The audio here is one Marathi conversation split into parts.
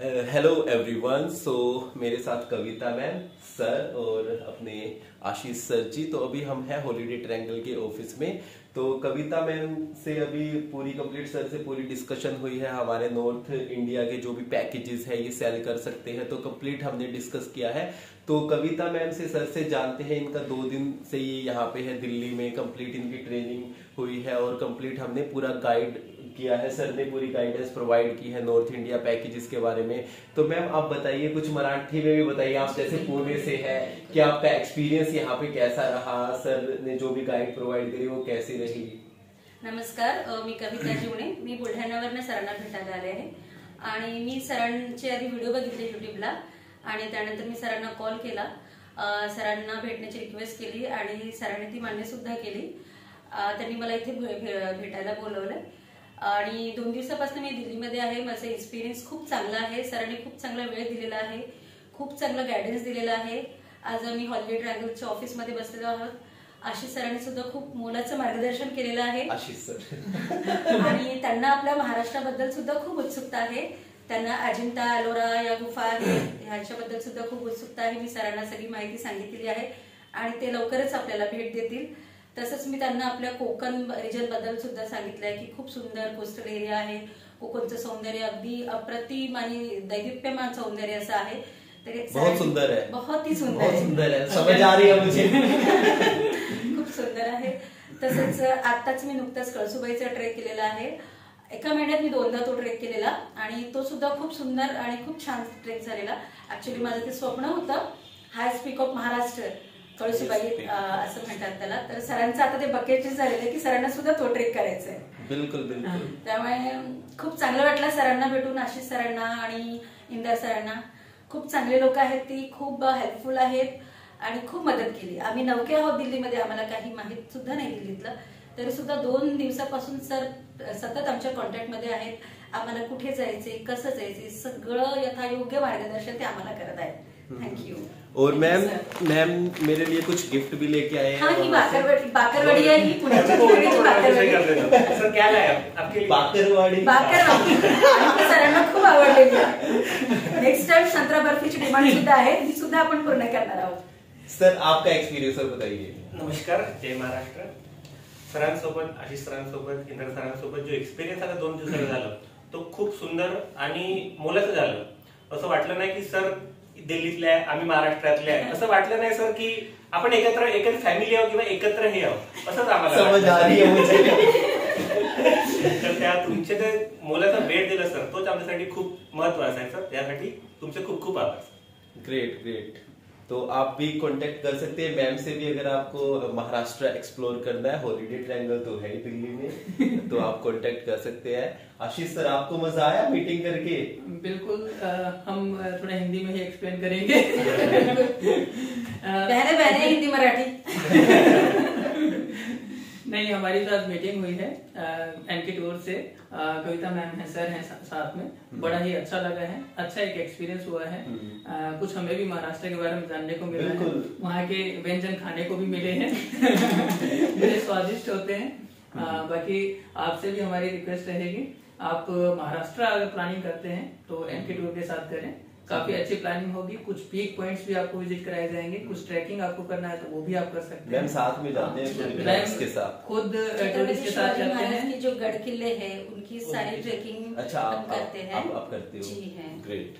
Hello everyone. सो मेरे साथ कविता मैम, सर और अपने आशीष सर जी। तो अभी हम हैं हॉलीडे ट्रायंगल के ऑफिस में। तो कविता मैम से अभी पूरी कंप्लीट सर से पूरी डिस्कशन हुई है। हमारे नॉर्थ इंडिया के जो भी पैकेजेस है ये सेल कर सकते हैं, तो कंप्लीट हमने डिस्कस किया है। तो कविता मैम से सर से जानते हैं, इनका 2 दिन से ये यहाँ पे है दिल्ली में, कंप्लीट इनकी ट्रेनिंग हुई है और कंप्लीट हमने पूरा गाइड किया है। सर ने पूरी गाइडेंस प्रोवाइड की है नॉर्थ इंडिया पैकेजेस के बारे में। तो मैम आप बताइए, कुछ मराठी में भी बताइए। आप जैसे पुणे से है, कि आपका एक्सपीरियंस यहाँ पे कैसा रहा, सर ने जो भी गाइड प्रोवाइड करी वो कैसी रही? नमस्कार, मी कविता जीवणे, मी बुलढाण्यावरनं सरांना भेटायला आले आहे आणि मी सरांचे आधी व्हिडिओ बघितले युट्यूबला आणि त्यानंतर मी सरांना कॉल केला, सरांना भेटण्याची रिक्वेस्ट केली आणि सरांनी ती मान्य सुद्धा केली। त्यांनी मला इथे भेटायला बोलवलं आणि 2 दिवसापासून मी दिल्लीमध्ये आहे। माझा एक्सपिरियन्स खूप चांगला आहे। सरांनी खूप चांगला वेळ दिलेला आहे, खूप चांगला गायडन्स दिलेला आहे। आज आम्ही हॉलिडे ट्रायंगलच्या ऑफिसमध्ये बसलेलो आहोत। आशिष सरांनी सुद्धा खूप मोलाचं मार्गदर्शन केलेलं आहे। आशिष सर आणि त्यांना आपल्या महाराष्ट्राबद्दल सुद्धा खूप उत्सुकता आहे। त्यांना अजिंठा, एलोरा या गुफा ह्याच्याबद्दल सुद्धा खूप उत्सुकता आहे। मी सरांना सगळी माहिती सांगितली आहे आणि ते लवकरच आपल्याला भेट देतील। तसंच मी त्यांना आपल्या कोकण रिजन बद्दल सुद्धा सांगितलंय की खूप सुंदर कोस्टल एरिया आहे। कोकणचं सौंदर्य अगदी अप्रतिम आणि दैदिप्यमान सौंदर्य असं आहे। बहुत सुंदर है, बहुत ही सुंदर बहुत सुंदर है, समझ आ रही है मुझे। खूप सुंदर आहे। तसंच आताच मी नुकताच कळसुबाईचा ट्रेक केलेला आहे। एका महिन्यात मी 2दा तो ट्रेक केलेला आणि तो सुद्धा खूप सुंदर आणि खूप छान ट्रेक झालेला। ऍक्च्युअली माझं ते स्वप्न होतं, highest peak of Maharashtra Kalsubai असं म्हणतात त्याला। तर सरांचं आता ते बकेट झालेलं की सरांना सुद्धा तो ट्रेक करायचा आहे। बिलकुल बिलकुल। त्यामुळे खूप चांगलं वाटलं सरांना भेटून, आशिष सरांना आणि इंदर सरांना। खूप चांगले लोक आहेत, ती खूप हेल्पफुल आहेत आणि खूप मदत केली। आम्ही नवखे आहोत दिल्लीमध्ये, आम्हाला काही माहित सुद्धा नाही दिल्लीतलं, तरी सुद्धा 2 दिवसापासून सर सतत आमच्या कॉन्टॅक्टमध्ये आहेत। आम्हाला कुठे जायचे, कसं जायचे, सगळं यथायोग्य मार्गदर्शन ते आम्हाला करत आहेत। Thank you. और मैम मेरे लिए कुछ गिफ्ट भी लेके आए हैं। हाँ, ही बाकरवाडी है, ही पुण्याची बाकरवाडी। सर क्या लाया आपके लिए? बाकरवाडी सरांना खूप आवडलेली आहे। नेक्स्ट टाइम संत्रा बर्फीची डिमांड सुद्धा आहे, ती सुद्धा आपण पूर्ण करणार आहोत। सर आपका एक्सपीरियंस सर बताइए। नमस्कार, जय महाराष्ट्र। सरांसोबत, आशिष सरांसोबत, इंद्र सरांसोबत जो एक्सपिरियन्स आता 2 दिवसाला झालं तो खूप सुंदर आणि मोलाचं झालं। असं वाटलं नाही की सर दिल्लीतले आहे, आम्ही महाराष्ट्रातले आहे, असं वाटलं नाही सर की आपण एकत्र एकच फॅमिली आहोत किंवा एकत्र हे आहोत, असंच आम्हाला समझ आ रही है मुझे। तर त्या तुमचे ते मोलाचा वेळ दिला सर, तोच आमच्यासाठी खूप महत्त्वाचा आहे सर। त्यासाठी तुमचे खूप खूप आभार। Great great. तो आप भी कांटेक्ट कर सकते हैं मैम से भी, अगर आपको महाराष्ट्र एक्सप्लोर करना है। हॉलीडे ट्रायंगल तो है ही दिल्ली में, तो आप कांटेक्ट कर सकते हैं। आशीष सर, आपको मजा आया मीटिंग करके? बिल्कुल। हम थोड़ा हिंदी में ही एक्सप्लेन करेंगे। बहने बहने हिंदी मराठी। नहीं, हमारी साथ मीटिंग हुई है एनके टूर से। कविता मैम है, सर हैं साथ में। बड़ा ही अच्छा लगा है, अच्छा एक एक्सपीरियंस हुआ है। कुछ हमें भी महाराष्ट्र के बारे में जानने को मिला है, वहाँ के व्यंजन खाने को भी मिले हैं। बड़े स्वादिष्ट होते हैं। बाकी आपसे भी हमारी रिक्वेस्ट रहेगी, आप महाराष्ट्र अगर प्लानिंग करते हैं तो एनके टूर के साथ करें। काफी अच्छी प्लानिंग होगी। कुछ पीक पॉइंट्स भी आपको विजिट कराए जाएंगे, कुछ ट्रैकिंग आपको करना है तो वो भी आप कर सकते हैं। मैम साथ में जाते हैं के साथ, खुद टूरिस्ट के साथ जाते हैं। की जो गढ़ किले हैं उनकी सारी ट्रेकिंग अच्छा हम करते हैं। आप करते हो? जी हैं। ग्रेट।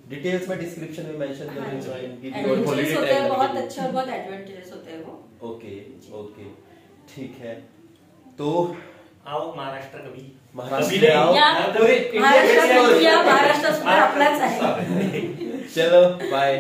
डिटेल्स में डिस्क्रिप्शन में मेंशन कर दूंगा इनकी। एडवेंचरस होते हैं, बहुत अच्छा, बहुत एडवेंचरस होते हैं वो। ओके ओके, ठीक है। तो आओ महाराष्ट्र कभी, महाराष्ट्र आओ, महाराष्ट्र आपलाच आहे। चलो बाय।